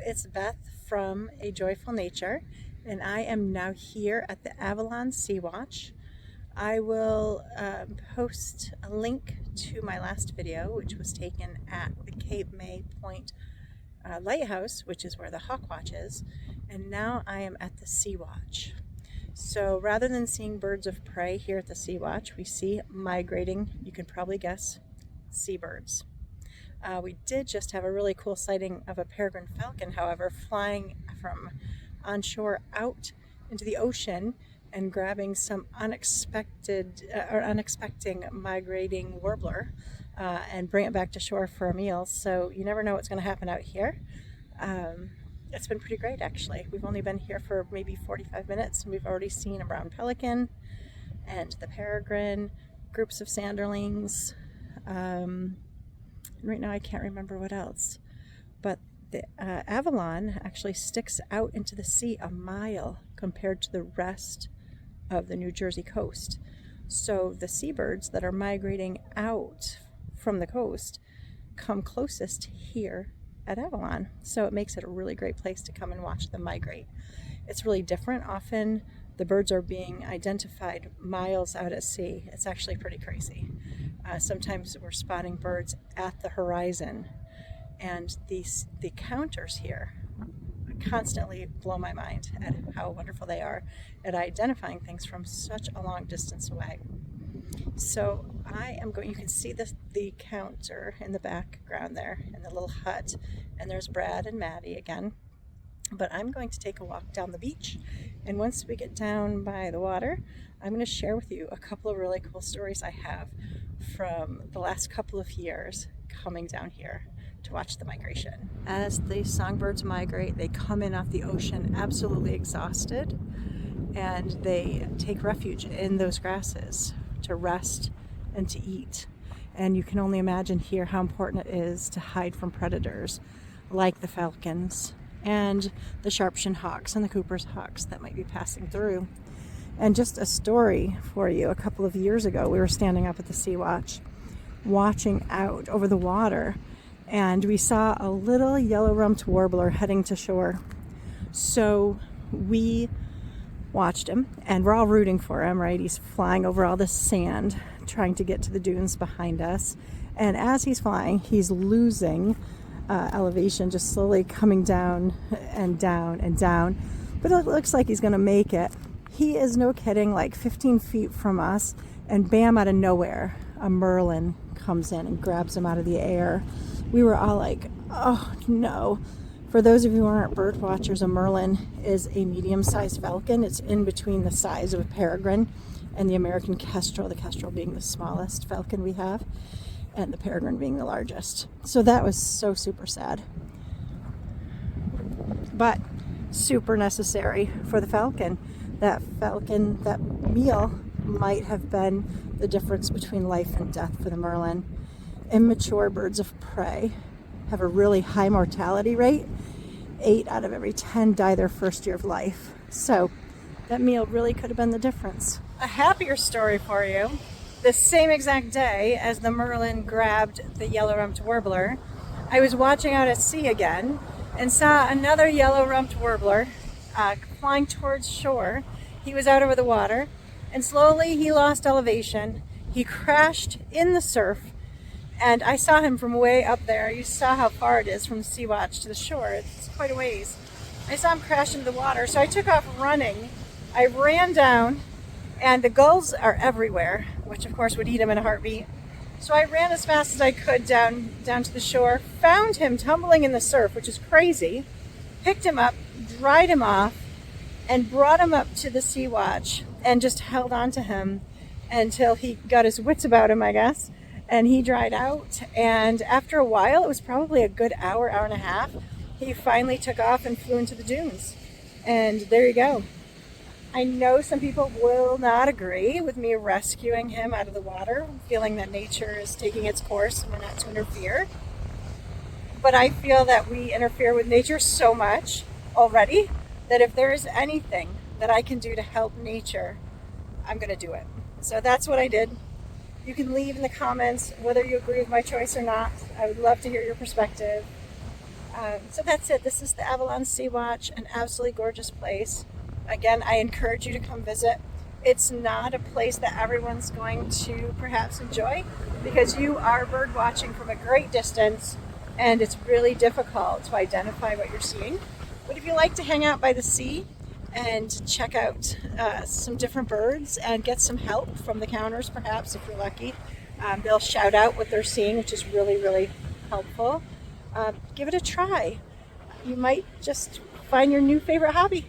it's Beth from A Joyful Nature, and I am now here at the Avalon Sea Watch. I will post a link to my last video, which was taken at the Cape May Point Lighthouse, which is where the Hawk Watch is, and now I am at the Sea Watch. So rather than seeing birds of prey here at the Sea Watch, we see migrating, you can probably guess, seabirds. We did just have a really cool sighting of a peregrine falcon, however, flying from onshore out into the ocean and grabbing some unexpected migrating warbler and bring it back to shore for a meal. So you never know what's going to happen out here. It's been pretty great, actually. We've only been here for maybe 45 minutes and we've already seen a brown pelican and the peregrine, groups of sanderlings. Right now I can't remember what else, but the Avalon actually sticks out into the sea a mile compared to the rest of the New Jersey coast. So the seabirds that are migrating out from the coast come closest here at Avalon. So it makes it a really great place to come and watch them migrate. It's really different. Often the birds are being identified miles out at sea. It's actually pretty crazy. Sometimes we're spotting birds at the horizon, and the counters here constantly blow my mind at how wonderful they are at identifying things from such a long distance away. So you can see the counter in the background there in the little hut, and there's Brad and Maddie again. But I'm going to take a walk down the beach, and once we get down by the water, I'm going to share with you a couple of really cool stories I have from the last couple of years coming down here to watch the migration. As the songbirds migrate, they come in off the ocean absolutely exhausted, and they take refuge in those grasses to rest and to eat. And you can only imagine here how important it is to hide from predators like the falcons and the sharp-shinned hawks and the Cooper's hawks that might be passing through. And just a story for you, a couple of years ago, we were standing up at the Sea Watch, watching out over the water, and we saw a little yellow-rumped warbler heading to shore. So we watched him, and we're all rooting for him, right? He's flying over all this sand, trying to get to the dunes behind us. And as he's flying, he's losing elevation, just slowly coming down and down and down. But it looks like he's going to make it. He is, no kidding, like 15 feet from us, and bam, out of nowhere, a merlin comes in and grabs him out of the air. We were all like, oh no. For those of you who aren't bird watchers, a merlin is a medium-sized falcon. It's in between the size of a peregrine and the American kestrel, the kestrel being the smallest falcon we have, and the peregrine being the largest. So that was so super sad. But super necessary for the falcon. That meal might have been the difference between life and death for the merlin. Immature birds of prey have a really high mortality rate. 8 out of every 10 die their first year of life. So that meal really could have been the difference. A happier story for you. The same exact day as the merlin grabbed the yellow-rumped warbler, I was watching out at sea again and saw another yellow-rumped warbler flying towards shore. He was out over the water, and slowly he lost elevation. He crashed in the surf, and I saw him from way up there. You saw how far it is from the Sea Watch to the shore. It's quite a ways. I saw him crash into the water, so I took off running. I ran down, and the gulls are everywhere, which of course would eat him in a heartbeat. So I ran as fast as I could down to the shore, found him tumbling in the surf, which is crazy, picked him up, dried him off, and brought him up to the Sea Watch and just held on to him until he got his wits about him, I guess, and he dried out. And after a while, it was probably a good hour and a half, he finally took off and flew into the dunes. And there you go. I know some people will not agree with me rescuing him out of the water, feeling that nature is taking its course and we're not to interfere. But I feel that we interfere with nature so much already that if there is anything that I can do to help nature, I'm going to do it. So that's what I did. You can leave in the comments whether you agree with my choice or not. I would love to hear your perspective. So that's it. This is the Avalon Sea Watch, an absolutely gorgeous place. Again, I encourage you to come visit. It's not a place that everyone's going to perhaps enjoy because you are bird watching from a great distance and it's really difficult to identify what you're seeing. But if you like to hang out by the sea and check out some different birds and get some help from the counters, perhaps if you're lucky, they'll shout out what they're seeing, which is really, really helpful. Give it a try. You might just find your new favorite hobby.